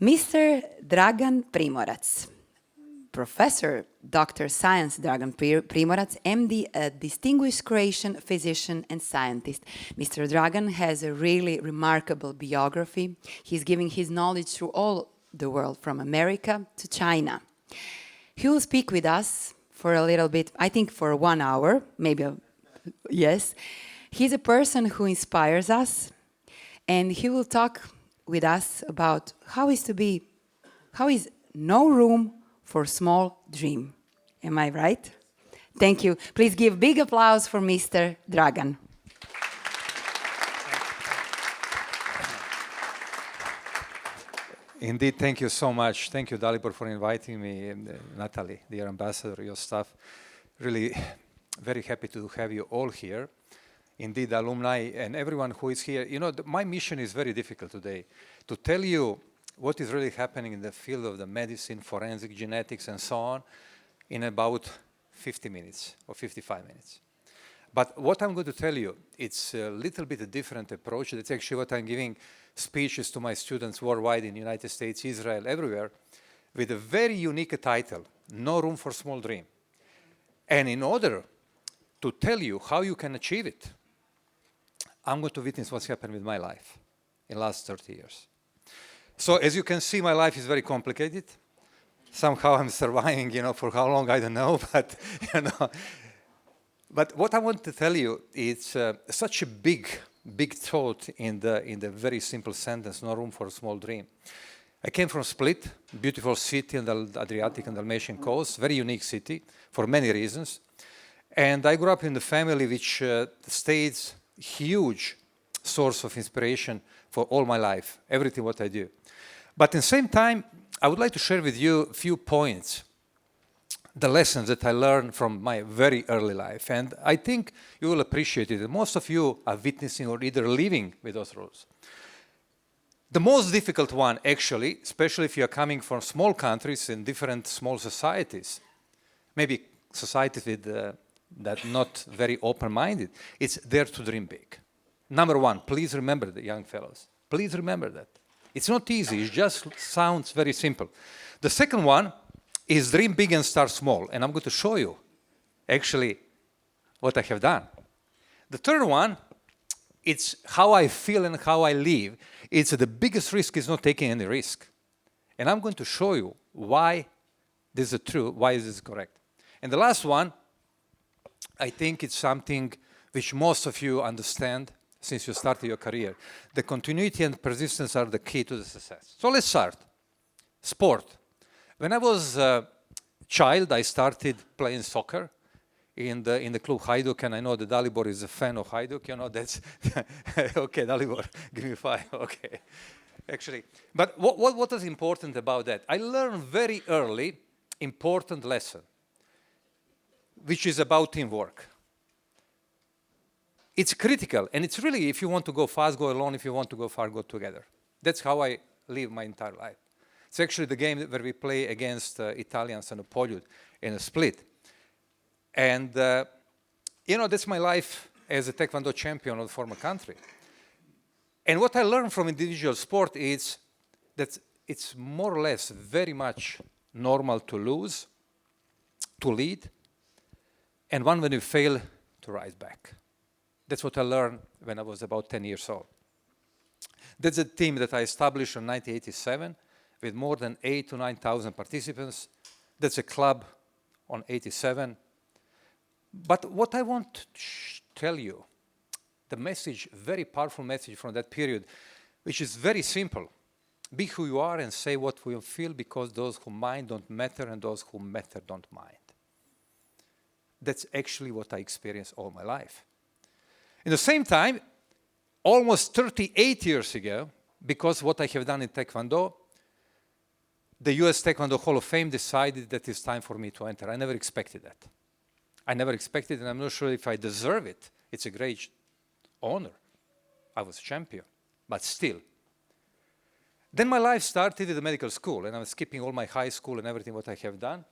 Mr. Dragan Primorac, Professor Dr. Science Dragan Primorac, MD, a distinguished Croatian physician and scientist. Mr. Dragan has a really remarkable biography. He's giving his knowledge through all the world, from America to China. He will speak with us for a little bit, I think for 1 hour, maybe, yes. He's a person who inspires us, and he will talk with us about how is no room for small dream. Am I right? Thank you. Please give big applause for Mr. Dragan. Indeed, thank you so much. Thank you, Dalibor, for inviting me, and Natalie, dear ambassador, your staff. Really very happy to have you all here. Indeed, alumni and everyone who is here. You know, my mission is very difficult today, to tell you what is really happening in the field of the medicine, forensic genetics, and so on, in about 50 minutes or 55 minutes. But what I'm going to tell you, it's a little bit a different approach. That's actually what I'm giving speeches to my students worldwide in the United States, Israel, everywhere, with a very unique title, No Room for Small Dream. And in order to tell you how you can achieve it, I'm going to witness what's happened with my life in the last 30 years. So as you can see, my life is very complicated. Somehow I'm surviving, for how long, I don't know, but, But what I want to tell you is such a big thought in the very simple sentence, no room for a small dream. I came from Split, beautiful city on the Adriatic and Dalmatian coast, very unique city for many reasons. And I grew up in the family which stays huge source of inspiration for all my life, everything what I do. But at the same time, I would like to share with you a few points, the lessons that I learned from my very early life. And I think you will appreciate it. Most of you are witnessing or either living with those rules. The most difficult one, actually, especially if you are coming from small countries and different small societies, maybe societies with that not very open-minded, it's dare to dream big. Number one, please remember the young fellows. Please remember that. It's not easy, it just sounds very simple. The second one is dream big and start small. And I'm going to show you actually what I have done. The third one, it's how I feel and how I live. It's the biggest risk is not taking any risk. And I'm going to show you why this is true, why is this correct. And the last one, I think it's something which most of you understand since you started your career. The continuity and persistence are the key to the success. So let's start. Sport. When I was a child, I started playing soccer in the club Hajduk, and I know that Dalibor is a fan of Hajduk. That's okay. Dalibor, give me 5. Okay, actually, but what is important about that? I learned very early important lesson, which is about teamwork. It's critical, and it's really, if you want to go fast, go alone. If you want to go far, go together. That's how I live my entire life. It's actually the game where we play against Italians and Poljud in a split. And, that's my life as a Taekwondo champion of the former country. And what I learned from individual sport is that it's more or less very much normal to lose, to lead, and when you fail, to rise back. That's what I learned when I was about 10 years old. That's a team that I established in 1987 with more than 8,000 to 9,000 participants. That's a club on 87. But what I want to tell you, the message, very powerful message from that period, which is very simple. Be who you are and say what you feel, because those who mind don't matter and those who matter don't mind. That's actually what I experienced all my life. In the same time, almost 38 years ago, because what I have done in Taekwondo, the US Taekwondo Hall of Fame decided that it's time for me to enter. I never expected that. I never expected, and I'm not sure if I deserve it. It's a great honor. I was champion, but still. Then my life started at the medical school, and I was skipping all my high school and everything what I have done.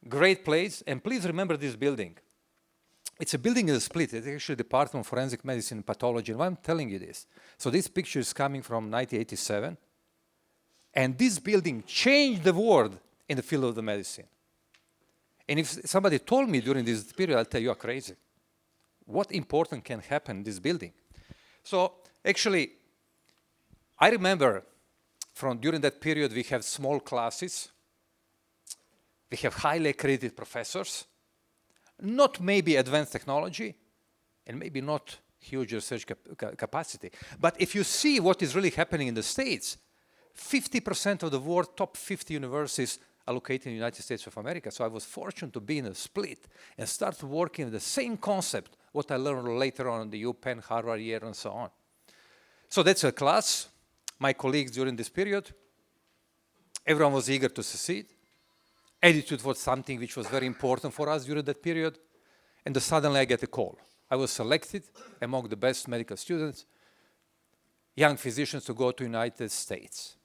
Great place, and please remember this building. It's a building in the Split. It's actually the Department of Forensic Medicine and Pathology, and why I'm telling you this. So this picture is coming from 1987, And this building changed the world in the field of the medicine. And if somebody told me during this period, I'll tell you, are crazy. What important can happen in this building? So actually, I remember from during that period, we have small classes. We have highly accredited professors, not maybe advanced technology, and maybe not huge research capacity. But if you see what is really happening in the States, 50% of the world's top 50 universities are located in the United States of America. So I was fortunate to be in a split and start working with the same concept, what I learned later on in the UPenn, Harvard, Yale, and so on. So that's a class. My colleagues during this period, everyone was eager to succeed. Attitude was something which was very important for us during that period. And then suddenly I get a call. I was selected among the best medical students, young physicians, to go to United States.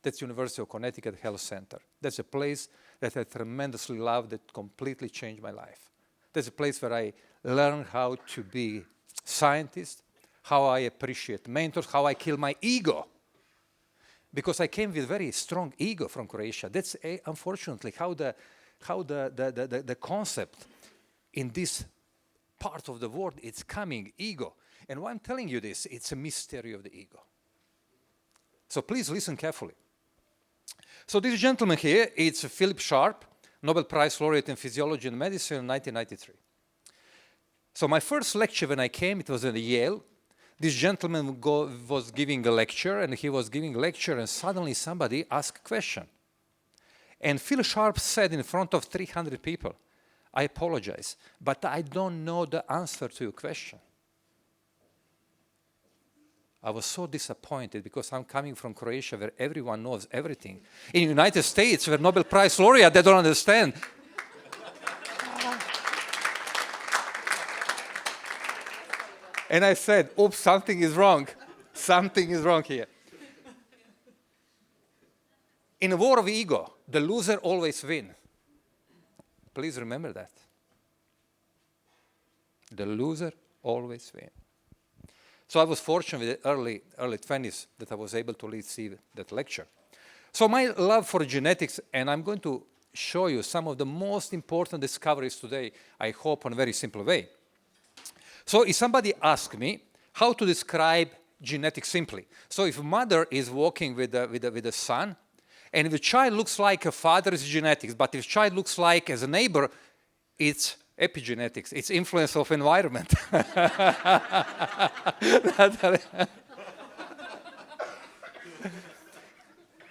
That's University of Connecticut Health Center. That's a place that I tremendously loved, that completely changed my life. That's a place where I learned how to be scientist, how I appreciate mentors, how I kill my ego. Because I came with very strong ego from Croatia. That's unfortunately how the concept in this part of the world is coming, ego. And why I'm telling you this, it's a mystery of the ego. So please listen carefully. So this gentleman here, it's Philip Sharp, Nobel Prize laureate in physiology and medicine in 1993. So my first lecture when I came, it was at Yale. This gentleman was giving a lecture, and he was giving a lecture, and suddenly somebody asked a question. And Phil Sharp said in front of 300 people, I apologize, but I don't know the answer to your question. I was so disappointed because I'm coming from Croatia where everyone knows everything. In the United States, where Nobel Prize laureate, they don't understand. And I said, oops, something is wrong. Something is wrong here. In a war of ego, the loser always wins. Please remember that. The loser always wins. So I was fortunate with the early 20s that I was able to receive that lecture. So my love for genetics, and I'm going to show you some of the most important discoveries today, I hope in a very simple way. So if somebody asks me how to describe genetics simply, so if a mother is walking with a son, and if the child looks like a father, it's genetics, but if the child looks like as a neighbor, it's epigenetics, it's influence of environment.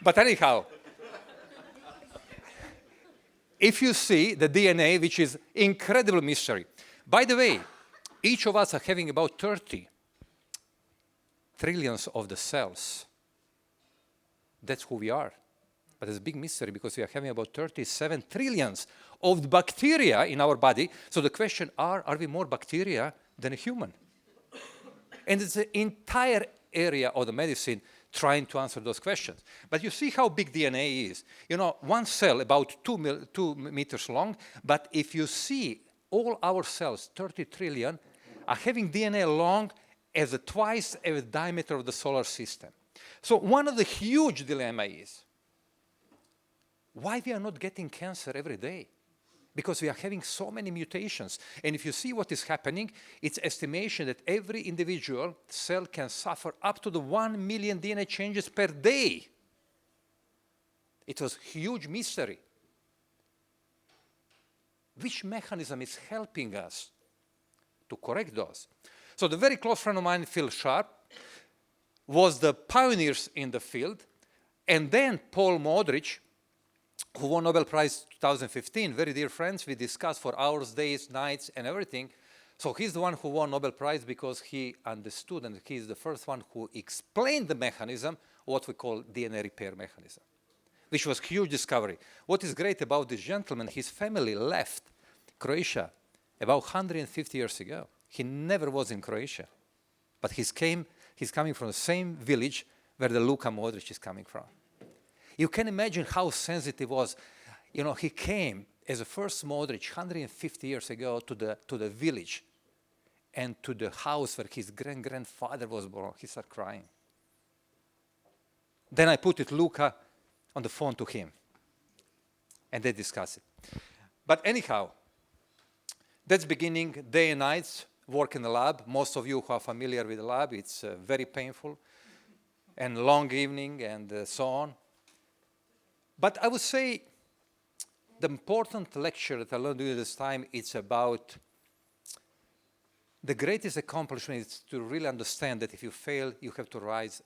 But anyhow, if you see the DNA, which is incredible mystery. By the way, each of us are having about 30 trillions of the cells. That's who we are. But it's a big mystery because we are having about 37 trillions of bacteria in our body. So the question, are we more bacteria than a human? And it's an entire area of the medicine trying to answer those questions. But you see how big DNA is. You know, one cell about 2 meters long, but if you see all our cells, 30 trillion, are having DNA long as twice the diameter of the solar system. So one of the huge dilemmas is, why we are not getting cancer every day? Because we are having so many mutations. And if you see what is happening, it's estimation that every individual cell can suffer up to the 1 million DNA changes per day. It was a huge mystery. Which mechanism is helping us to correct those? So the very close friend of mine, Phil Sharp, was the pioneers in the field. And then Paul Modrich, who won Nobel Prize 2015, very dear friends, we discussed for hours, days, nights, and everything. So he's the one who won Nobel Prize because he understood, and he's the first one who explained the mechanism, what we call DNA repair mechanism, which was a huge discovery. What is great about this gentleman, his family left Croatia about 150 years ago. He never was in Croatia, but he's coming from the same village where the Luka Modric is coming from. You can imagine how sensitive was. You know, he came as a first Modric 150 years ago to the village and to the house where his grandfather was born. He started crying. Then I put it Luka on the phone to him. And they discuss it. But anyhow, that's beginning, day and nights, work in the lab. Most of you who are familiar with the lab, it's very painful. And long evening and so on. But I would say the important lecture that I learned during this time, it's about the greatest accomplishment is to really understand that if you fail, you have to rise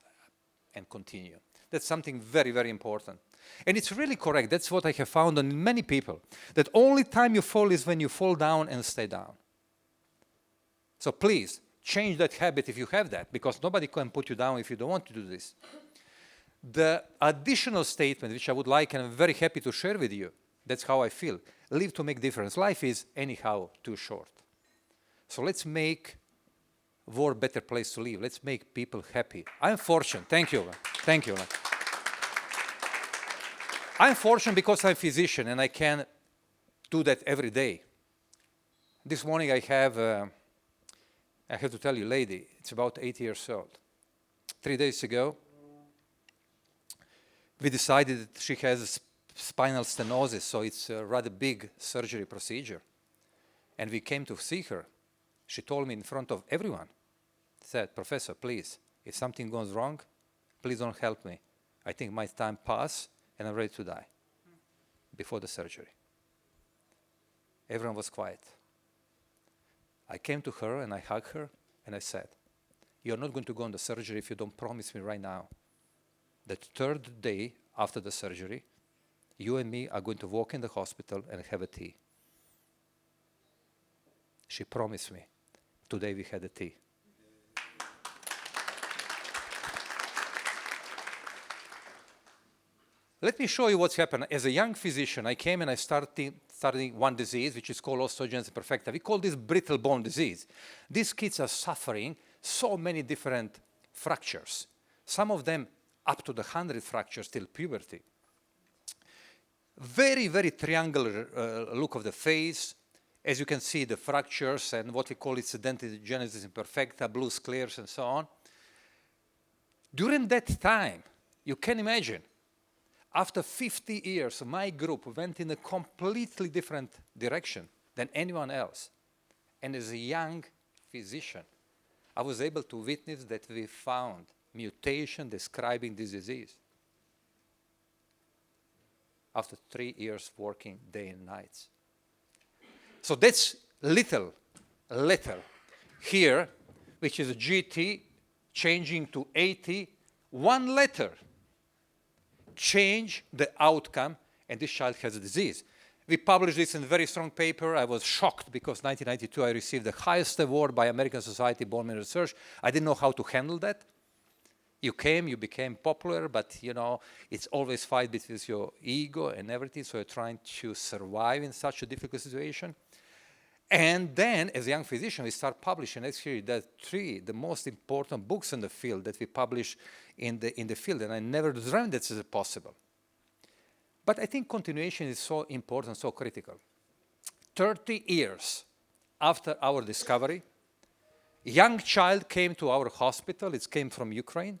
and continue. That's something very, very important. And it's really correct. That's what I have found in many people. That only time you fall is when you fall down and stay down. So please, change that habit if you have that, because nobody can put you down if you don't want to do this. The additional statement, which I would like and I'm very happy to share with you, that's how I feel. Live to make difference. Life is anyhow too short. So let's make world a better place to live. Let's make people happy. I'm fortunate. Thank you. Thank you. I'm fortunate because I'm a physician and I can do that every day. This morning I have to tell you, lady, it's about 8 years old. 3 days ago, we decided that she has spinal stenosis, so it's a rather big surgery procedure. And we came to see her. She told me in front of everyone, said, Professor, please, if something goes wrong, please don't help me. I think my time passed and I'm ready to die before the surgery. Everyone was quiet. I came to her and I hugged her and I said, you're not going to go on the surgery if you don't promise me right now that third day after the surgery, you and me are going to walk in the hospital and have a tea. She promised me. Today we had a tea. Let me show you what's happened. As a young physician, I came and I started one disease, which is called osteogenesis imperfecta. We call this brittle bone disease. These kids are suffering so many different fractures. Some of them up to the 100 fractures till puberty. Very, very triangular look of the face. As you can see, the fractures and what we call its dentigenesis imperfecta, blue scleres and so on. During that time, you can imagine, after 50 years, my group went in a completely different direction than anyone else. And as a young physician, I was able to witness that we found mutation describing this disease. After 3 years working day and nights. So that's little letter here, which is a GT, changing to 80. One letter change the outcome, and this child has a disease. We published this in a very strong paper. I was shocked because 1992 I received the highest award by American Society of Bone Mineral Research. I didn't know how to handle that. You came, you became popular, but you know, it's always fight between your ego and everything, so you're trying to survive in such a difficult situation. And then, as a young physician, we start publishing. Actually, there are 3 the most important books in the field that we publish in the field, and I never dreamed that this is possible. But I think continuation is so important, so critical. 30 years after our discovery, a young child came to our hospital. It came from Ukraine,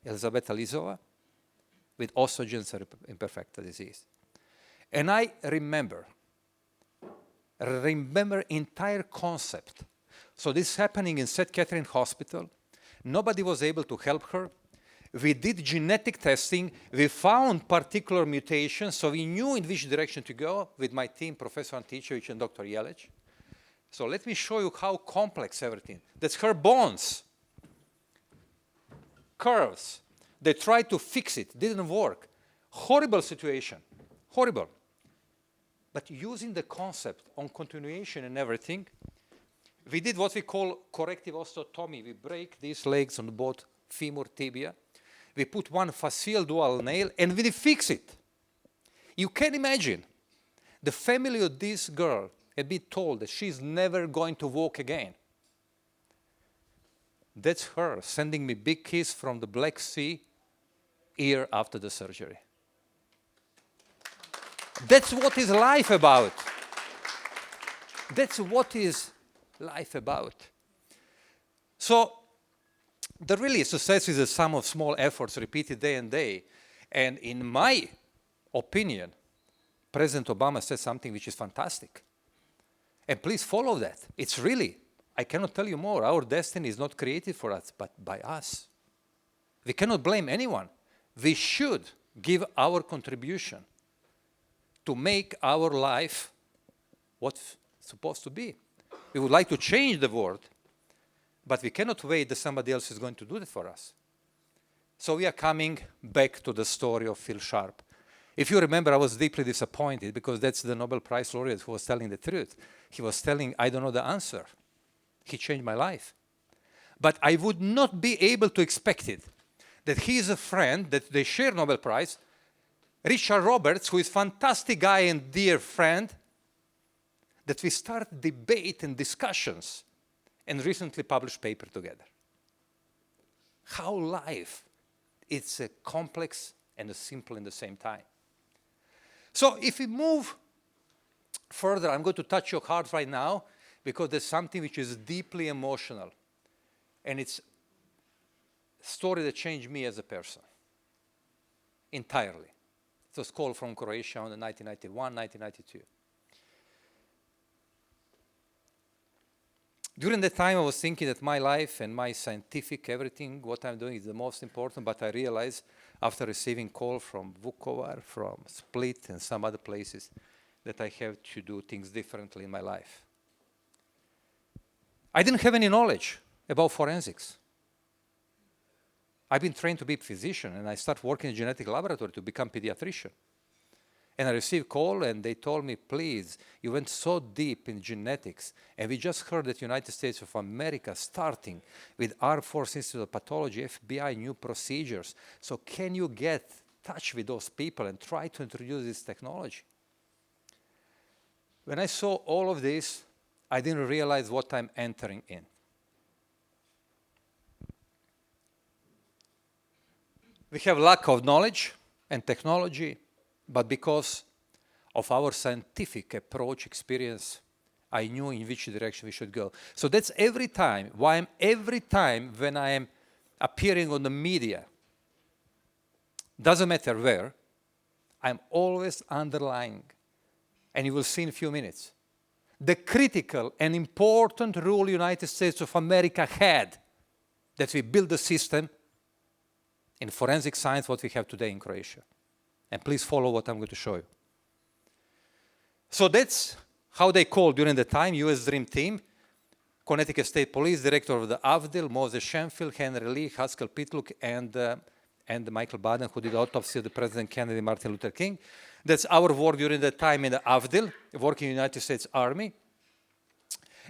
Elizaveta Lizova, with osteogenesis imperfecta disease. And I remember entire concept. So this is happening in St. Catherine Hospital. Nobody was able to help her. We did genetic testing. We found particular mutations, so we knew in which direction to go with my team, Professor Anticevic and Dr. Jelic. So let me show you how complex everything. That's her bones. Curves. They tried to fix it. Didn't work. Horrible situation. Horrible. But using the concept on continuation and everything, we did what we call corrective osteotomy. We break these legs on both femur, tibia. We put one fascial dual nail and we fix it. You can imagine the family of this girl had been told that she's never going to walk again. That's her sending me big kiss from the Black Sea a year after the surgery. That's what is life about. That's what is life about. So, really, success is a sum of small efforts repeated day and day. And in my opinion, President Obama said something which is fantastic. And please follow that. It's really, I cannot tell you more. Our destiny is not created for us, but by us. We cannot blame anyone. We should give our contribution to make our life what's supposed to be. We would like to change the world, but we cannot wait that somebody else is going to do that for us. So we are coming back to the story of Phil Sharp. If you remember, I was deeply disappointed because that's the Nobel Prize laureate who was telling the truth. He was telling, I don't know the answer. He changed my life. But I would not be able to expect it, that he is a friend, that they share Nobel Prize. Richard Roberts, who is a fantastic guy and dear friend, that we start debate and discussions and recently published paper together. How life, it's a complex and a simple in the same time. So if we move further, I'm going to touch your heart right now because there's something which is deeply emotional. And it's a story that changed me as a person entirely. It was called from Croatia in 1991, 1992. During that time, I was thinking that my life and my scientific everything, what I'm doing is the most important, but I realized after receiving call from Vukovar, from Split and some other places, that I have to do things differently in my life. I didn't have any knowledge about forensics. I've been trained to be a physician, and I started working in a genetic laboratory to become pediatrician. And I received a call, and they told me, please, you went so deep in genetics, and we just heard that United States of America starting with Armed Forces Institute of Pathology, FBI, new procedures. So can you get in touch with those people and try to introduce this technology? When I saw all of this, I didn't realize what I'm entering in. We have lack of knowledge and technology, but because of our scientific approach, experience, I knew in which direction we should go. So that's every time when I am appearing on the media, doesn't matter where, I'm always underlying, and you will see in a few minutes, the critical and important role United States of America had, that we build the system in forensic science, what we have today in Croatia. And please follow what I'm going to show you. So that's how they called during the time, US Dream Team, Connecticut State Police, Director of the Avdil, Moses Shenfield, Henry Lee, Haskell Pitlock, and Michael Baden, who did the autopsy of the President Kennedy, Martin Luther King. That's our work during the time in the Avdil, working in the United States Army.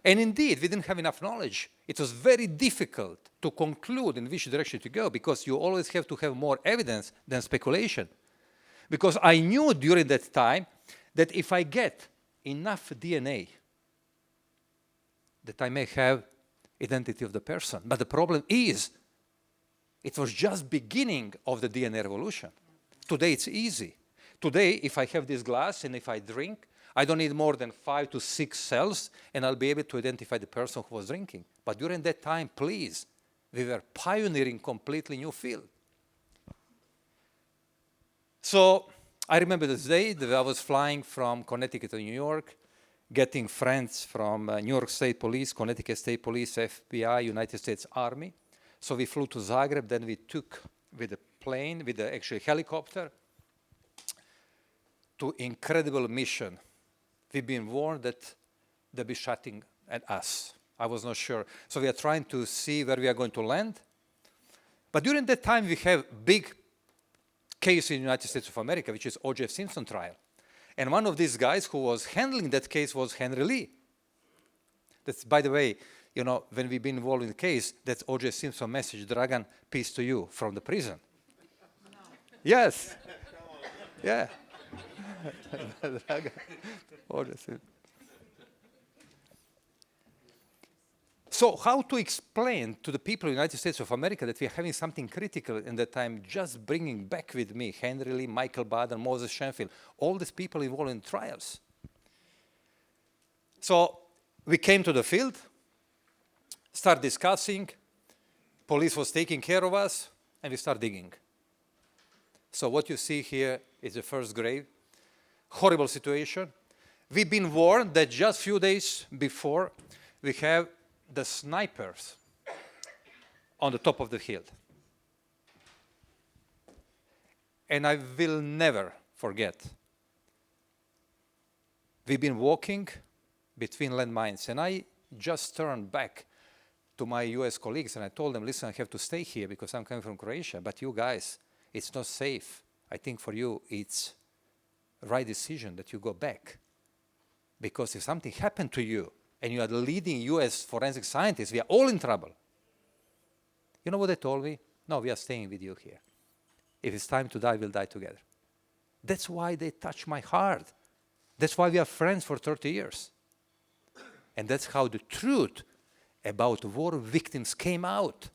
And indeed, we didn't have enough knowledge. It was very difficult to conclude in which direction to go because you always have to have more evidence than speculation. Because I knew during that time that if I get enough DNA, that I may have identity of the person. But the problem is, it was just beginning of the DNA revolution. Today it's easy. Today, if I have this glass and if I drink, I don't need more than 5 to 6 cells, and I'll be able to identify the person who was drinking. But during that time, please, we were pioneering completely new field. So I remember this day that I was flying from Connecticut to New York, getting friends from New York State Police, Connecticut State Police, FBI, United States Army. So we flew to Zagreb, then we took with a plane, with the actually helicopter, to incredible mission. We've been warned that they'll be shooting at us. I was not sure. So we are trying to see where we are going to land. But during that time, we have big case in the United States of America, which is O.J. Simpson trial. And one of these guys who was handling that case was Henry Lee. That's, by the way, you know, when we've been involved in the case, that's O.J. Simpson message, Dragan, peace to you, from the prison. No. Yes. Yeah. So how to explain to the people in the United States of America that we are having something critical in that time, just bringing back with me Henry Lee, Michael Baden, Moses Shenfield, all these people involved in trials. So we came to the field, start discussing, police was taking care of us, and we start digging. So what you see here is the first grave. Horrible situation. We've been warned that just a few days before, we have the snipers on the top of the hill. And I will never forget. We've been walking between landmines, and I just turned back to my US colleagues, and I told them, listen, I have to stay here because I'm coming from Croatia, but you guys, it's not safe. I think for you, it's the right decision that you go back. Because if something happened to you, and you are the leading US forensic scientist, we are all in trouble. You know what they told me? No, we are staying with you here. If it's time to die, we'll die together. That's why they touch my heart. That's why we are friends for 30 years. And that's how the truth about war victims came out.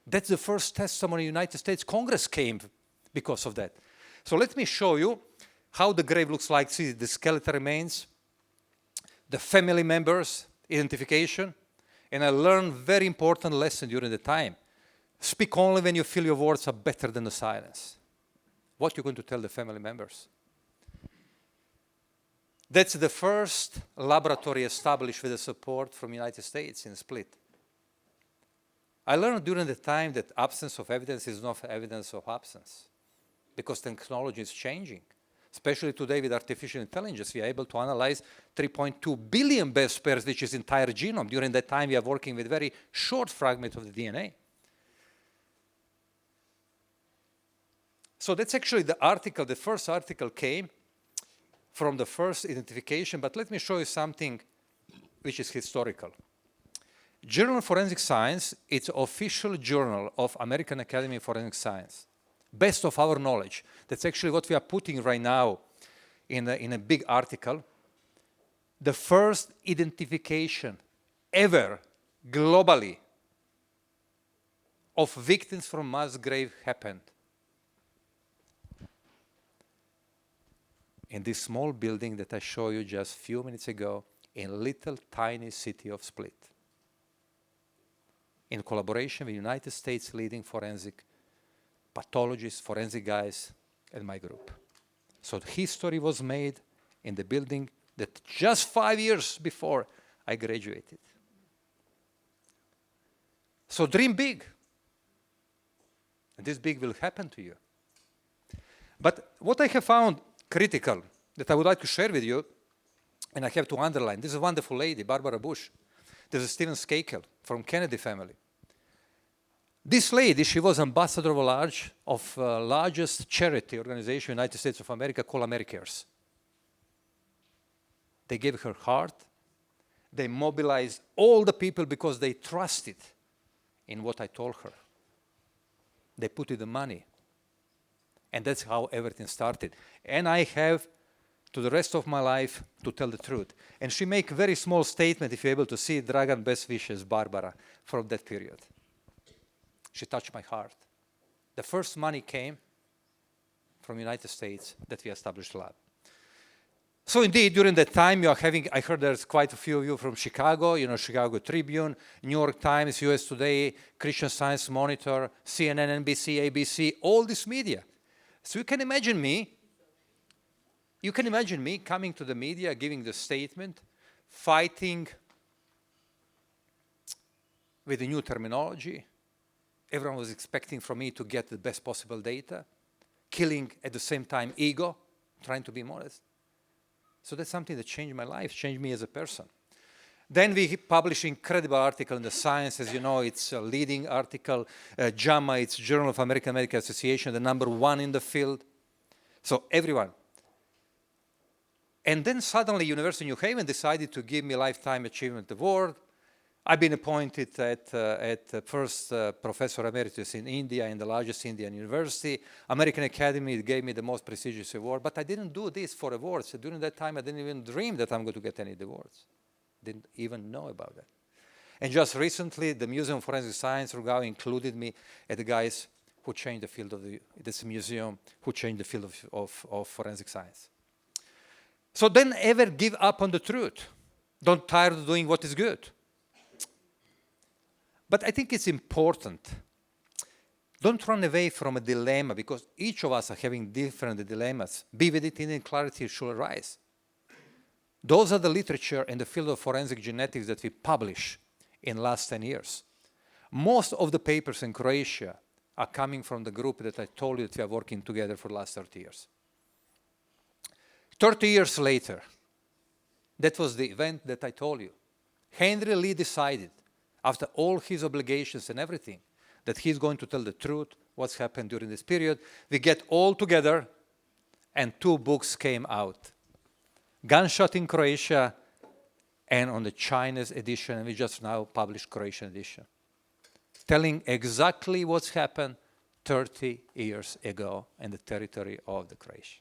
That's the first testimony United States Congress came because of that. So let me show you how the grave looks like. See the skeletal remains, the family members, identification. And I learned very important lesson during the time. Speak only when you feel your words are better than the silence. What you're going to tell the family members? That's the first laboratory established with the support from the United States in Split. I learned during the time that absence of evidence is not evidence of absence, because technology is changing. Especially today with artificial intelligence, we are able to analyze 3.2 billion base pairs, which is entire genome. During that time, we are working with very short fragments of the DNA. So that's actually the article. The first article came from the first identification, but let me show you something which is historical. Journal of Forensic Science, it's official journal of American Academy of Forensic Science. Best of our knowledge. That's actually what we are putting right now in a big article. The first identification ever globally of victims from mass grave happened in this small building that I showed you just a few minutes ago in little tiny city of Split, in collaboration with United States leading forensic pathologists, forensic guys, and my group. So history was made in the building that just 5 years before I graduated. So dream big. And this big will happen to you. But what I have found critical that I would like to share with you, and I have to underline, this is a wonderful lady, Barbara Bush. This is Stephen Skakel from Kennedy family. This lady, she was ambassador of largest charity organization in the United States of America called AmeriCares. They gave her heart. They mobilized all the people because they trusted in what I told her. They put in the money. And that's how everything started. And I have, to the rest of my life, to tell the truth. And she make a very small statement, if you're able to see, Dragan, best wishes, Barbara, from that period. She touched my heart. The first money came from the United States that we established lab. So indeed, during that time, you are having, I heard there's quite a few of you from Chicago, Chicago Tribune, New York Times, US Today, Christian Science Monitor, CNN, NBC, ABC, all this media. So you can imagine me coming to the media, giving the statement, fighting with the new terminology. Everyone was expecting from me to get the best possible data, killing at the same time ego, trying to be modest. So that's something that changed my life, changed me as a person. Then we published an incredible article in the Science. As you know, it's a leading article. JAMA, it's Journal of American Medical Association, the #1 in the field. So everyone. And then suddenly University of New Haven decided to give me a Lifetime Achievement Award. I've been appointed at first Professor Emeritus in India, in the largest Indian university. American Academy gave me the most prestigious award, but I didn't do this for awards. During that time, I didn't even dream that I'm going to get any awards. Didn't even know about that. And just recently, the Museum of Forensic Science, Rugao, included me as the guys who changed the field of this museum, who changed the field of forensic science. So don't ever give up on the truth. Don't tire of doing what is good. But I think it's important Don't run away from a dilemma, because each of us are having different dilemmas. Vividity and clarity should arise. Those are the literature in the field of forensic genetics that we publish in the last 10 years. Most of the papers in Croatia are coming from the group that I told you that we are working together for the last 30 years. 30 years later, that was the event that I told you. Henry Lee decided, after all his obligations and everything, that he's going to tell the truth, what's happened during this period. We get all together, and 2 books came out. Gunshot in Croatia, and on the Chinese edition, and we just now published Croatian edition, telling exactly what's happened 30 years ago in the territory of the Croatia.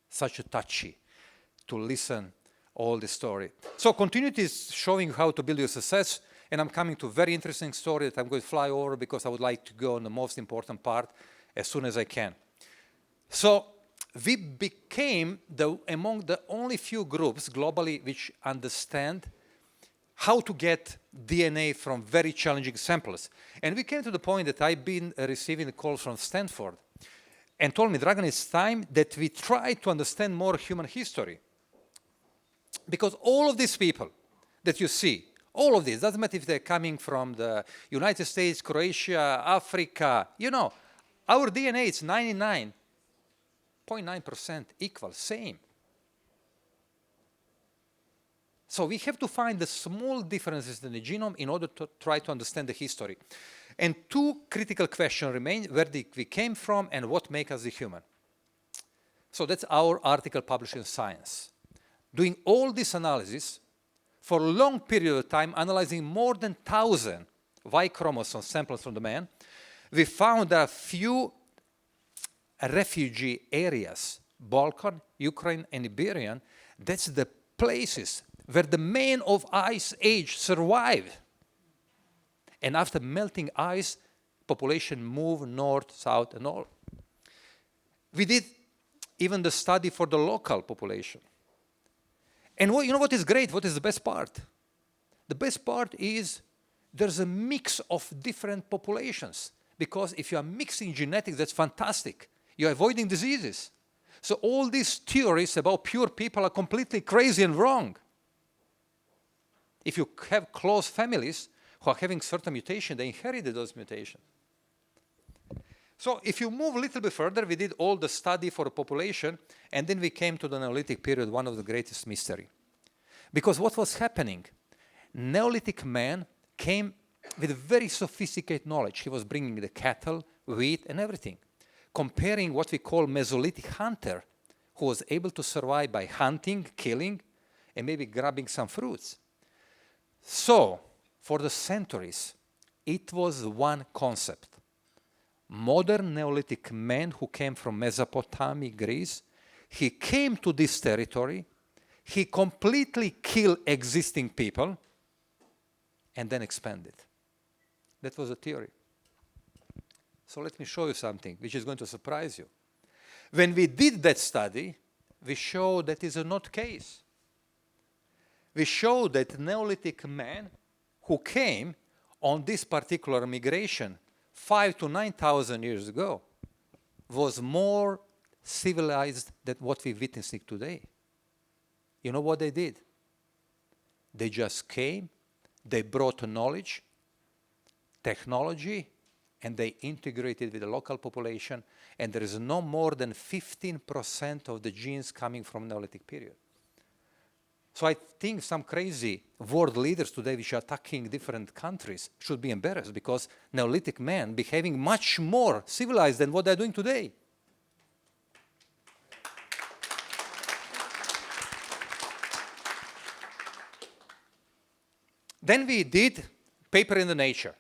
Such a touchy to listen all the story. So continuity is showing how to build your success, and I'm coming to a very interesting story that I'm going to fly over because I would like to go on the most important part as soon as I can. So we became among the only few groups globally which understand how to get DNA from very challenging samples. And we came to the point that I've been receiving calls from Stanford and told me, Dragan, it's time that we try to understand more human history. Because all of these people that you see, all of these, doesn't matter if they're coming from the United States, Croatia, Africa, you know, our DNA is 99.9% equal, same. So we have to find the small differences in the genome in order to try to understand the history. And 2 critical questions remain: where we came from and what makes us a human. So that's our article published in Science. Doing all this analysis for a long period of time, analyzing more than 1,000 Y chromosome samples from the man, we found there are few refugee areas, Balkan, Ukraine, and Iberian. That's the places where the men of ice age survived. And after melting ice, population moved north, south, and all. We did even the study for the local population. And you know what is great? What is the best part? The best part is there's a mix of different populations. Because if you are mixing genetics, that's fantastic. You're avoiding diseases. So all these theories about pure people are completely crazy and wrong. If you have close families who are having certain mutation, they inherited those mutations. So if you move a little bit further, we did all the study for a population, and then we came to the Neolithic period, one of the greatest mystery. Because what was happening? Neolithic man came with very sophisticated knowledge. He was bringing the cattle, wheat, and everything. Comparing what we call Mesolithic hunter, who was able to survive by hunting, killing, and maybe grabbing some fruits. So, for the centuries, it was one concept. Modern Neolithic man who came from Mesopotamia, Greece, he came to this territory, he completely killed existing people, and then expanded. That was the theory. So let me show you something which is going to surprise you. When we did that study, we showed that is not the case. We showed that Neolithic man who came on this particular migration 5,000 to 9,000 years ago was more civilized than what we're witnessing today. You know what they did? They just came, they brought knowledge, technology, and they integrated with the local population, and there is no more than 15% of the genes coming from Neolithic period. So I think some crazy world leaders today which are attacking different countries should be embarrassed, because Neolithic men behaving much more civilized than what they're doing today. Then we did paper in the Nature,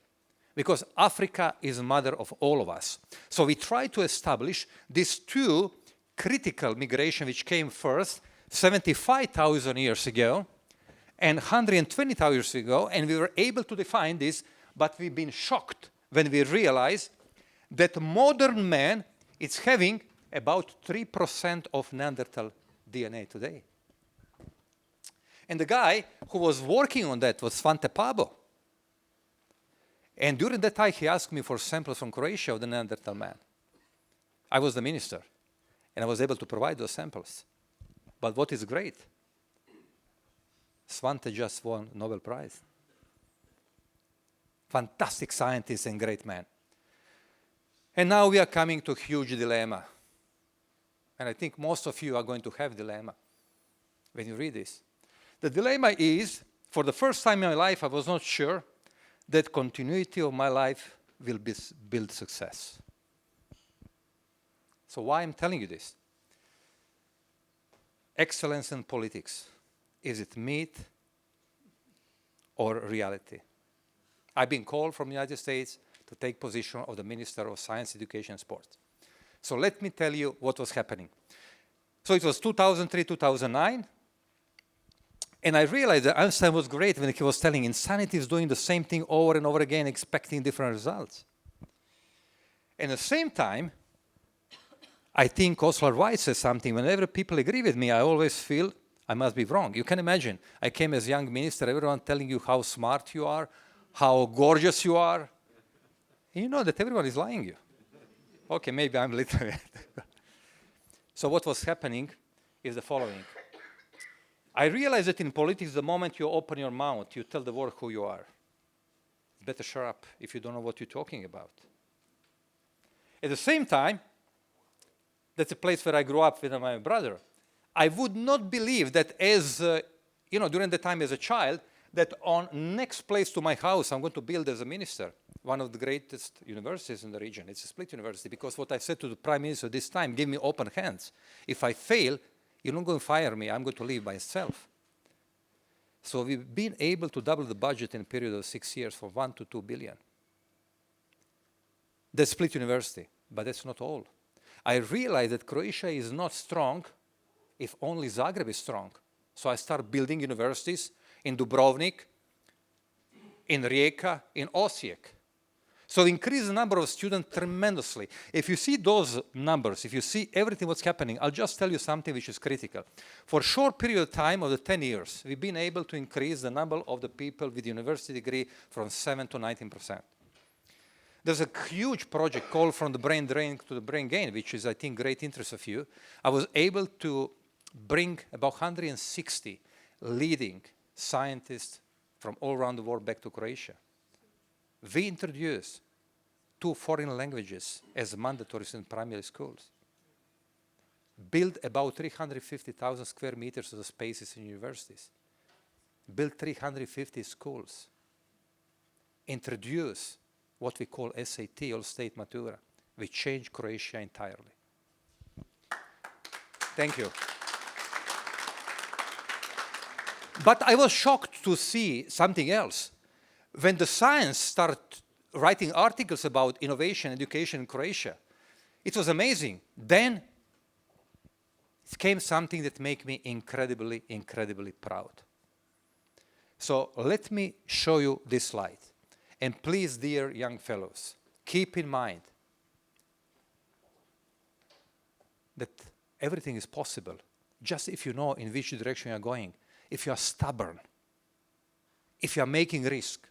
because Africa is the mother of all of us. So we tried to establish these 2 critical migrations which came first 75,000 years ago and 120,000 years ago, and we were able to define this, but we've been shocked when we realized that modern man is having about 3% of Neanderthal DNA today. And the guy who was working on that was Svante Pabo. And during that time, he asked me for samples from Croatia of the Neanderthal man. I was the minister, and I was able to provide those samples. But what is great, Svante just won Nobel Prize. Fantastic scientist and great man. And now we are coming to a huge dilemma. And I think most of you are going to have dilemma when you read this. The dilemma is, for the first time in my life, I was not sure that continuity of my life will build success. So why I'm telling you this? Excellence in politics. Is it myth or reality? I've been called from the United States to take position of the Minister of Science, Education, and Sport. So let me tell you what was happening. So it was 2003, 2009. And I realized that Einstein was great when he was telling insanity is doing the same thing over and over again, expecting different results. And at the same time, I think Oscar Wilde says something. Whenever people agree with me, I always feel I must be wrong. You can imagine. I came as young minister, everyone telling you how smart you are, how gorgeous you are. And you know that everyone is lying you. Okay, maybe I'm little. So what was happening is the following. I realized that in politics, the moment you open your mouth, you tell the world who you are. Better shut up if you don't know what you're talking about. At the same time, that's a place where I grew up with my brother. I would not believe that as, during the time as a child, that on next place to my house, I'm going to build as a minister, one of the greatest universities in the region. It's a split university, because what I said to the prime minister this time, give me open hands. If I fail, you're not going to fire me, I'm going to leave by myself. So we've been able to double the budget in a period of 6 years from 1 to 2 billion. That's split university, but that's not all. I realized that Croatia is not strong if only Zagreb is strong. So I start building universities in Dubrovnik, in Rijeka, in Osijek. So increase the number of students tremendously. If you see those numbers, if you see everything what's happening, I'll just tell you something which is critical. For a short period of time, of the 10 years, we've been able to increase the number of the people with university degree from 7 to 19%. There's a huge project called From the Brain Drain to the Brain Gain, which is, I think, great interest of you. I was able to bring about 160 leading scientists from all around the world back to Croatia. We introduced 2 foreign languages as mandatories in primary schools. Built about 350,000 square meters of the spaces in universities. Built 350 schools. Introduced what we call SAT, All State Matura. We changed Croatia entirely. Thank you. But I was shocked to see something else. When the science started writing articles about innovation, education in Croatia, it was amazing. Then it came something that made me incredibly, incredibly proud. So let me show you this slide. And please, dear young fellows, keep in mind that everything is possible, just if you know in which direction you're going, if you are stubborn, if you are making risk.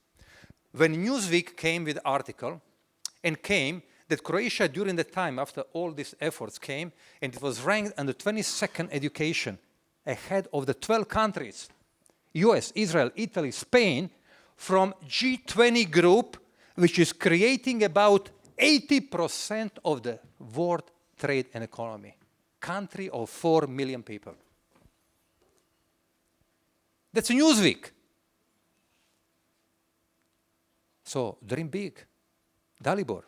When Newsweek came with the article and came that Croatia during the time after all these efforts came, and it was ranked on the 22nd education ahead of the 12 countries, US, Israel, Italy, Spain, from G20 group, which is creating about 80% of the world trade and economy. Country of 4 million people. That's Newsweek. So dream big, Dalibor.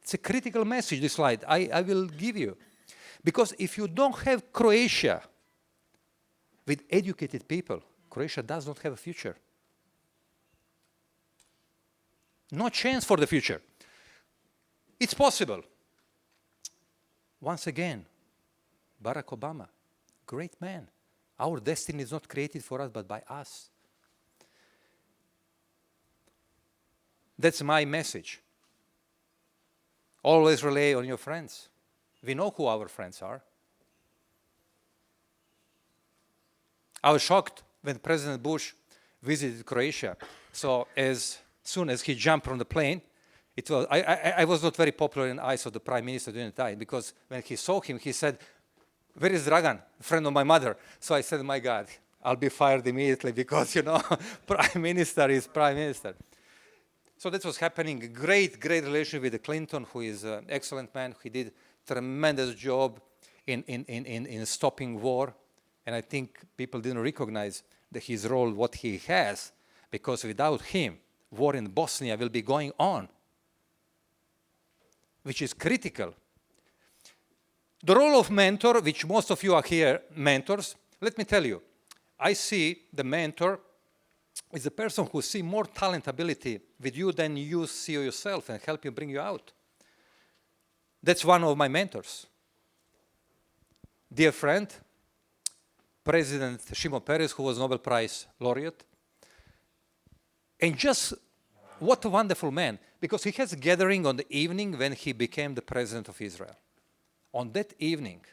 It's a critical message, this slide. I will give you. Because if you don't have Croatia with educated people, Croatia does not have a future. No chance for the future. It's possible. Once again, Barack Obama, great man. Our destiny is not created for us, but by us. That's my message. Always rely on your friends. We know who our friends are. I was shocked when President Bush visited Croatia. So as soon as he jumped from the plane, I was not very popular in the eyes of the prime minister during the time, because when he saw him, he said, "Where is Dragan, a friend of my mother?" So I said, "My God, I'll be fired immediately because, prime minister is prime minister." So that was happening. Great relationship with Clinton, who is an excellent man. He did tremendous job in stopping war. And I think people didn't recognize his role, what he has, because without him, war in Bosnia will be going on, which is critical. The role of mentor, which most of you are here mentors, let me tell you, I see the mentor is a person who sees more talent, ability with you than you see yourself and help you bring you out. That's one of my mentors. Dear friend, President Shimon Peres, who was Nobel Prize laureate. And just what a wonderful man, because he has a gathering on the evening when he became the president of Israel. On that evening,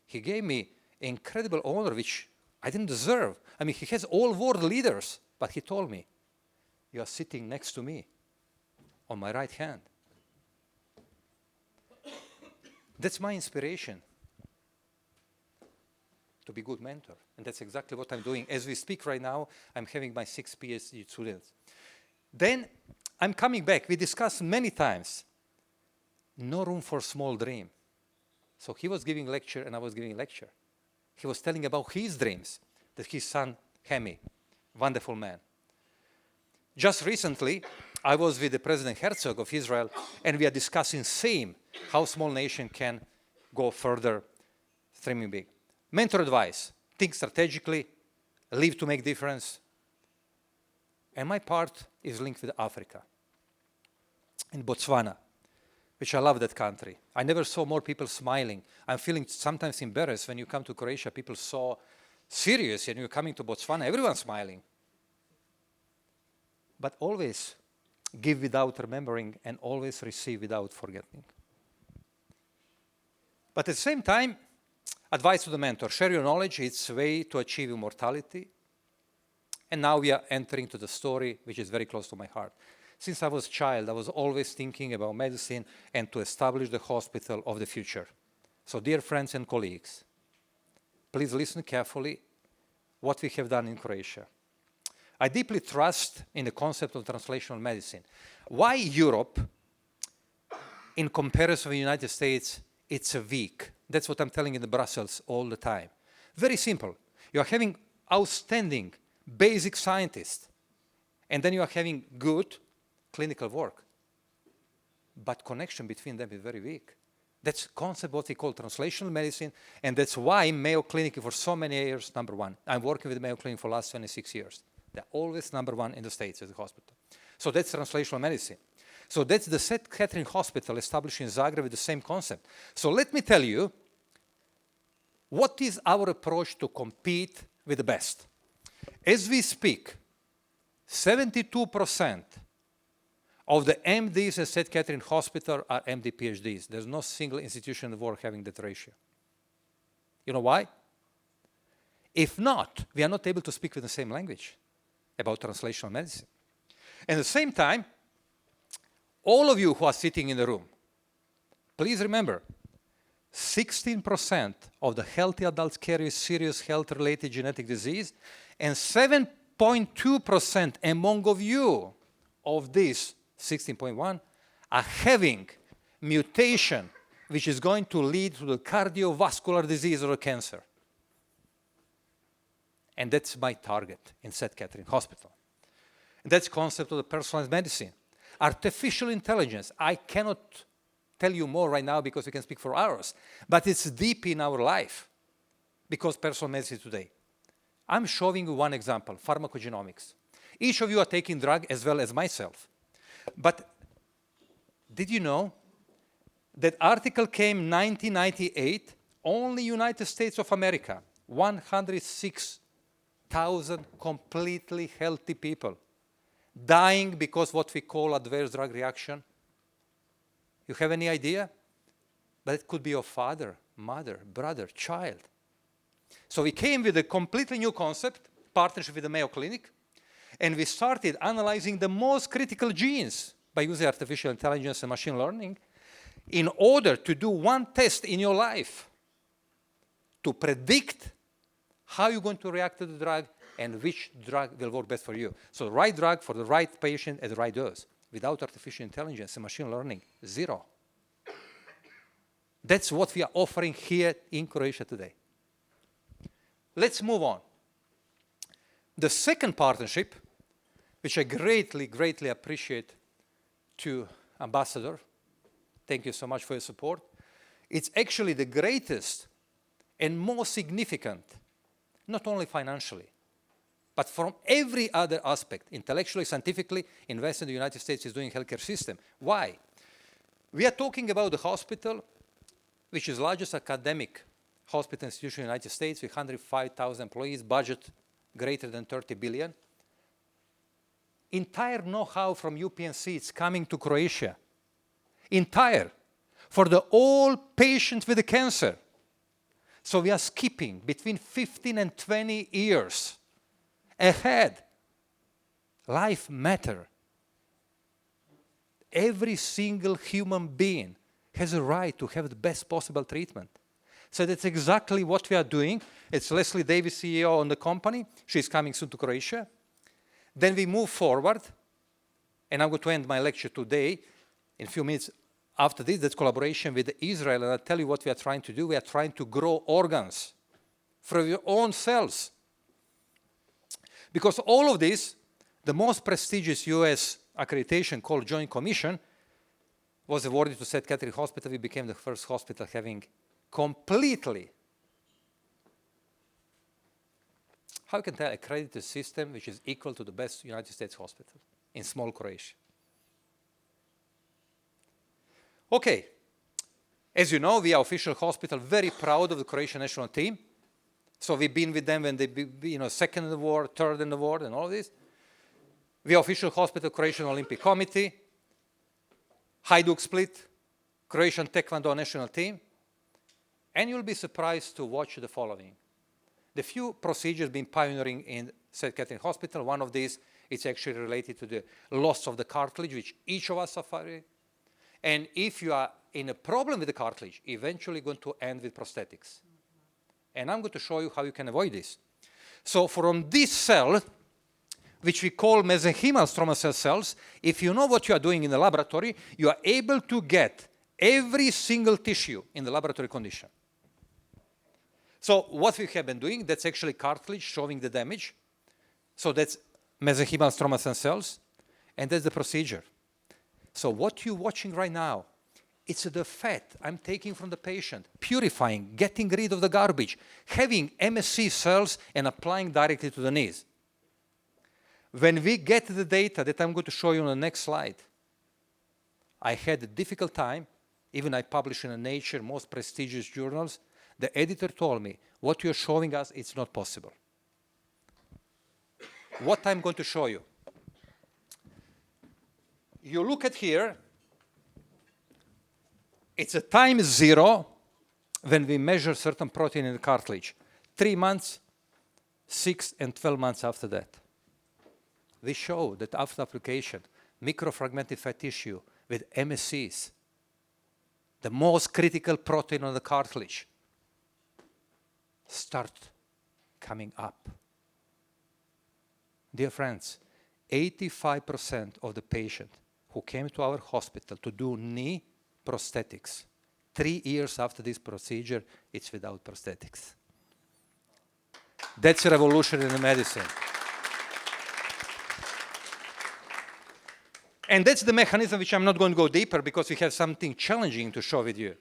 he gave me incredible honor, which I didn't deserve. I mean, he has all world leaders, but he told me, "You are sitting next to me on my right hand." That's my inspiration to be a good mentor. And that's exactly what I'm doing. As we speak right now, I'm having my 6 PhD students. Then I'm coming back. We discussed many times, no room for small dream. So he was giving lecture and I was giving lecture. He was telling about his dreams, that his son, Hemi, wonderful man. Just recently, I was with the President Herzog of Israel, and we are discussing same, how small nation can go further, streaming big. Mentor advice, think strategically, live to make difference. And my part is linked with Africa, in Botswana, which I love that country. I never saw more people smiling. I'm feeling sometimes embarrassed when you come to Croatia, people so serious, and you're coming to Botswana, everyone's smiling. But always give without remembering and always receive without forgetting. But at the same time, advice to the mentor, share your knowledge, it's a way to achieve immortality. And now we are entering to the story which is very close to my heart. Since I was a child, I was always thinking about medicine and to establish the hospital of the future. So dear friends and colleagues, please listen carefully what we have done in Croatia. I deeply trust in the concept of translational medicine. Why Europe, in comparison with the United States, it's a weak? That's what I'm telling in the Brussels all the time. Very simple. You are having outstanding, basic scientists, and then you are having good clinical work. But connection between them is very weak. That's concept what we call translational medicine, and that's why Mayo Clinic for so many years, number one. I'm working with Mayo Clinic for the last 26 years. They're always number one in the States as a hospital. So that's translational medicine. So that's the St. Catherine Hospital established in Zagreb with the same concept. So let me tell you, what is our approach to compete with the best? As we speak, 72% of the MDs at St. Catherine Hospital are MD PhDs. There's no single institution in the world having that ratio. You know why? If not, we are not able to speak with the same language about translational medicine. At the same time, all of you who are sitting in the room, please remember, 16% of the healthy adults carry serious health-related genetic disease, and 7.2% among of you of this 16.1 are having mutation which is going to lead to the cardiovascular disease or cancer. And that's my target in St. Catherine Hospital. And that's the concept of the personalized medicine. Artificial intelligence, I cannot tell you more right now because we can speak for hours, but it's deep in our life because personal medicine today. I'm showing you one example, pharmacogenomics. Each of you are taking drug as well as myself. But did you know that article came 1998, only United States of America, 106,000 completely healthy people dying because what we call adverse drug reaction. You have any idea? But it could be your father, mother, brother, child. So we came with a completely new concept, partnership with the Mayo Clinic, And we started analyzing the most critical genes by using artificial intelligence and machine learning in order to do one test in your life to predict how you're going to react to the drug and which drug will work best for you. So the right drug for the right patient at the right dose. Without artificial intelligence and machine learning, zero. That's what we are offering here in Croatia today. Let's move on. The second partnership, which I greatly, greatly appreciate to Ambassador, thank you so much for your support. It's actually the greatest and most significant, not only financially, but from every other aspect, intellectually, scientifically, invest in the United States is doing healthcare system. Why? We are talking about the hospital, which is the largest academic hospital institution in the United States with 105,000 employees, budget greater than 30 billion. Entire know-how from UPMC is coming to Croatia. Entire. For the all patients with the cancer. So we are skipping between 15 and 20 years ahead. Life matters. Every single human being has a right to have the best possible treatment. So that's exactly what we are doing. It's Leslie Davis, CEO on the company. She's coming soon to Croatia. Then we move forward, and I'm going to end my lecture today in a few minutes after this. That's collaboration with Israel, and I'll tell you what we are trying to do. We are trying to grow organs from your own cells. Because all of this, the most prestigious US accreditation called Joint Commission was awarded to St. Catherine Hospital. We became the first hospital having completely, how can I tell, accredited system which is equal to the best United States hospital in small Croatia. Okay, as you know, we are official hospital, very proud of the Croatian national team. So we've been with them when they be second in the world, third in the world, and all of this. We are official hospital, Croatian Olympic Committee, Hajduk Split, Croatian Taekwondo national team. And you'll be surprised to watch the following. The few procedures been pioneering in St. Catherine Hospital. One of these is actually related to the loss of the cartilage, which each of us suffer. And if you are in a problem with the cartilage, eventually going to end with prosthetics. And I'm going to show you how you can avoid this. So from this cell, which we call mesenchymal stromal cell cells, if you know what you are doing in the laboratory, you are able to get every single tissue in the laboratory condition. So what we have been doing, that's actually cartilage showing the damage. So that's mesenchymal stromal cell cells, and that's the procedure. So what you're watching right now, it's the fat I'm taking from the patient, purifying, getting rid of the garbage, having MSC cells and applying directly to the knees. When we get the data that I'm going to show you on the next slide, I had a difficult time, even I published in a Nature, most prestigious journals. The editor told me, what you're showing us, it's not possible. What I'm going to show you. You look at here, it's a time 0 when we measure certain protein in the cartilage. 3 months, 6 and 12 months after that. We show that after application, microfragmented fat tissue with MSCs, the most critical protein on the cartilage, start coming up. Dear friends, 85% of the patients who came to our hospital to do knee prosthetics, 3 years after this procedure, it's without prosthetics. That's a revolution in the medicine. And that's the mechanism which I'm not going to go deeper because we have something challenging to show with you.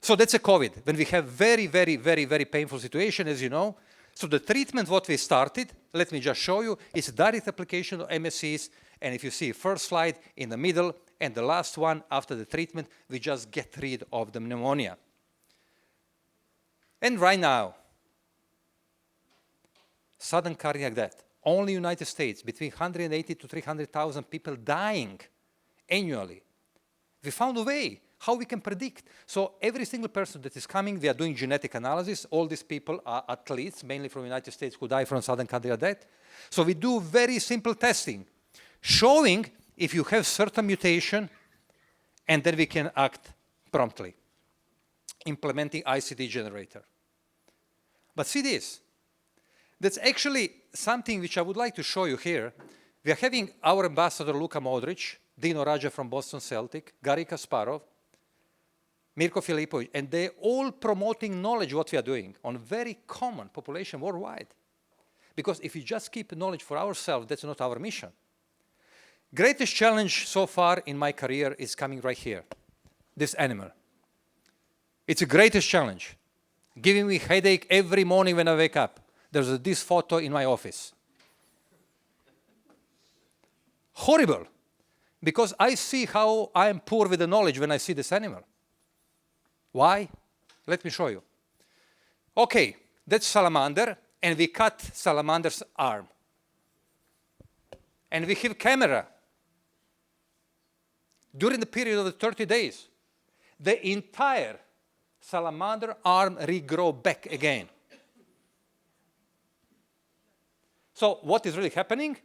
So that's a COVID, when we have very, very, very, very painful situation, as you know. So the treatment, what we started, let me just show you, is direct application of MSCs. And if you see first slide in the middle and the last one after the treatment, we just get rid of the pneumonia. And right now, sudden cardiac death. Only United States, between 180 to 300,000 people dying annually. We found a way how we can predict. So every single person that is coming, we are doing genetic analysis. All these people are athletes, mainly from the United States, who die from sudden cardiac death. So we do very simple testing, showing if you have certain mutation, and then we can act promptly, implementing ICD generator. But see this. That's actually something which I would like to show you here. We are having our ambassador, Luka Modric, Dino Radja from Boston Celtic, Gary Kasparov, Mirko Filipovic, and they're all promoting knowledge what we are doing on very common population worldwide. Because if we just keep knowledge for ourselves, that's not our mission. Greatest challenge so far in my career is coming right here, this animal. It's the greatest challenge, giving me headache every morning when I wake up. There's this photo in my office. Horrible, because I see how I am poor with the knowledge when I see this animal. Why? Let me show you. Okay, that's salamander, and we cut salamander's arm. And we have camera. During the period of the 30 days, the entire salamander arm regrow back again. So what is really happening?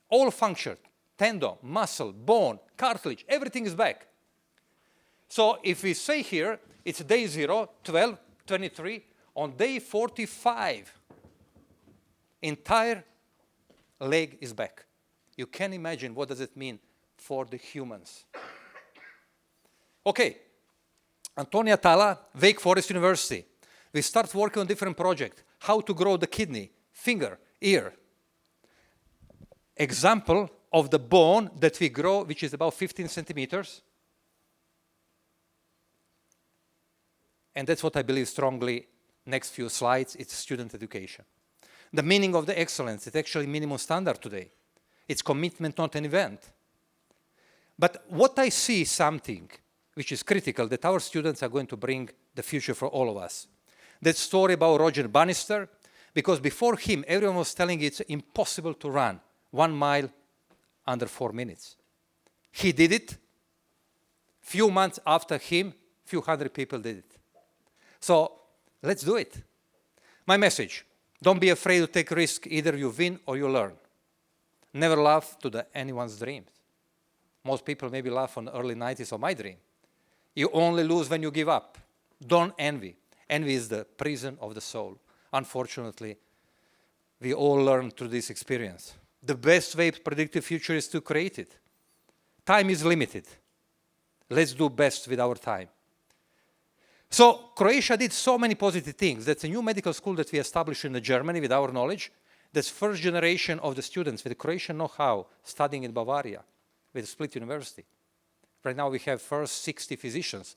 All function, tendon, muscle, bone, cartilage, everything is back. So if we say here, it's day 0, 12, 23, on day 45, entire leg is back. You can imagine what does it mean for the humans. Okay, Antonia Tala, Wake Forest University. We start working on different projects, how to grow the kidney, finger, ear. Example of the bone that we grow, which is about 15 centimeters. And that's what I believe strongly. Next few slides, it's student education. The meaning of the excellence, it's actually minimum standard today. It's commitment, not an event. But what I see is something which is critical, that our students are going to bring the future for all of us. That story about Roger Bannister, because before him, everyone was telling it's impossible to run 1 mile under 4 minutes. He did it. Few months after him, few hundred people did it. So let's do it. My message, don't be afraid to take risk. Either you win or you learn. Never laugh to anyone's dreams. Most people maybe laugh on the early 90s of my dream. You only lose when you give up. Don't envy. Envy is the prison of the soul. Unfortunately, we all learn through this experience. The best way to predict the future is to create it. Time is limited. Let's do best with our time. So Croatia did so many positive things. That's a new medical school that we established in Germany with our knowledge. That's first generation of the students with Croatian know-how studying in Bavaria with Split University. Right now we have first 60 physicians.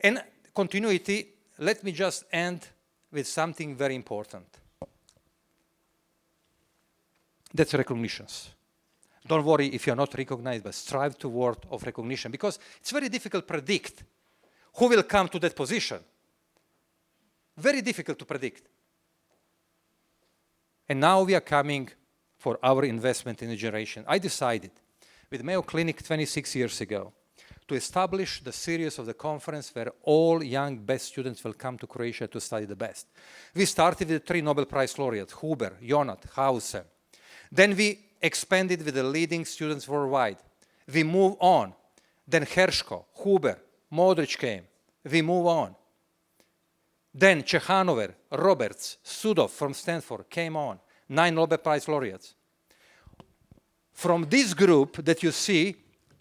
And continuity, let me just end with something very important. That's recognitions. Don't worry if you're not recognized, but strive toward of recognition, because it's very difficult to predict who will come to that position. Very difficult to predict. And now we are coming for our investment in the generation. I decided with Mayo Clinic 26 years ago to establish the series of the conference where all young best students will come to Croatia to study the best. We started with 3 Nobel Prize laureates, Huber, Jonat, Hausen. Then we expanded with the leading students worldwide. We move on. Then Hershko, Huber, Modric came. We move on. Then Chehanover, Roberts, Sudov from Stanford came on. 9 Nobel Prize laureates. From this group that you see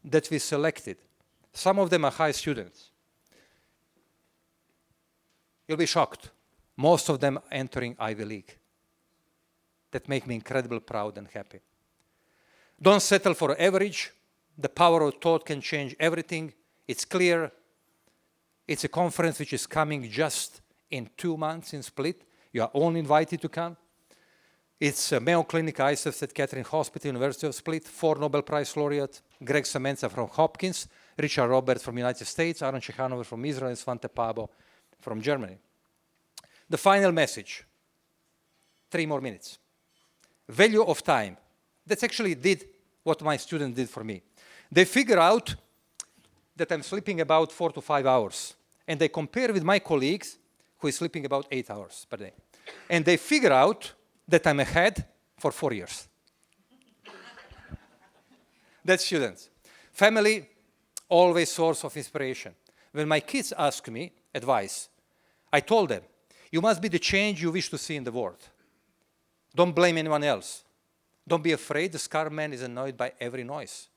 that we selected, some of them are high students. You'll be shocked. Most of them entering Ivy League. That make me incredibly proud and happy. Don't settle for average. The power of thought can change everything. It's clear. It's a conference which is coming just in 2 months in Split. You are all invited to come. It's Mayo Clinic, ISF, St. Catherine Hospital, University of Split, 4 Nobel Prize laureates, Greg Semenza from Hopkins, Richard Roberts from the United States, Aaron Chehanover from Israel, and Svante Pabo from Germany. The final message, 3 more minutes. Value of time. That's actually did what my students did for me. They figure out that I'm sleeping about 4 to 5 hours. And they compare with my colleagues who is sleeping about 8 hours per day. And they figure out that I'm ahead for 4 years. That's students. Family, always source of inspiration. When my kids ask me advice, I told them, you must be the change you wish to see in the world. Don't blame anyone else. Don't be afraid, the scar man is annoyed by every noise.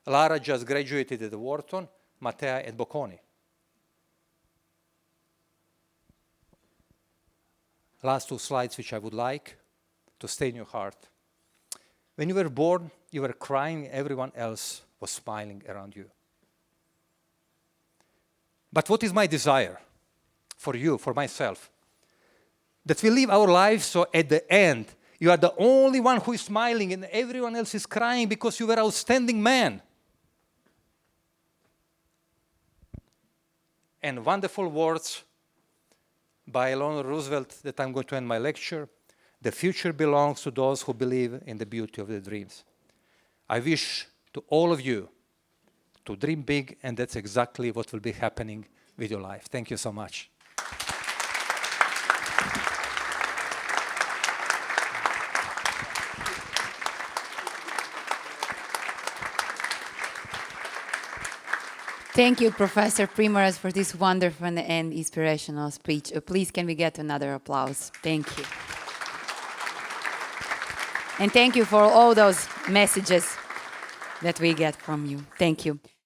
Lara just graduated at Wharton, Matea at Bocconi. Last 2 slides which I would like to stay in your heart. When you were born, you were crying, everyone else was smiling around you. But what is my desire for you, for myself? That we live our lives so at the end, you are the only one who is smiling and everyone else is crying because you were an outstanding man. And wonderful words by Eleanor Roosevelt that I'm going to end my lecture. The future belongs to those who believe in the beauty of their dreams. I wish to all of you to dream big, and that's exactly what will be happening with your life. Thank you so much. Thank you, Professor Primorac, for this wonderful and inspirational speech. Please, can we get another applause? Thank you. And thank you for all those messages that we get from you. Thank you.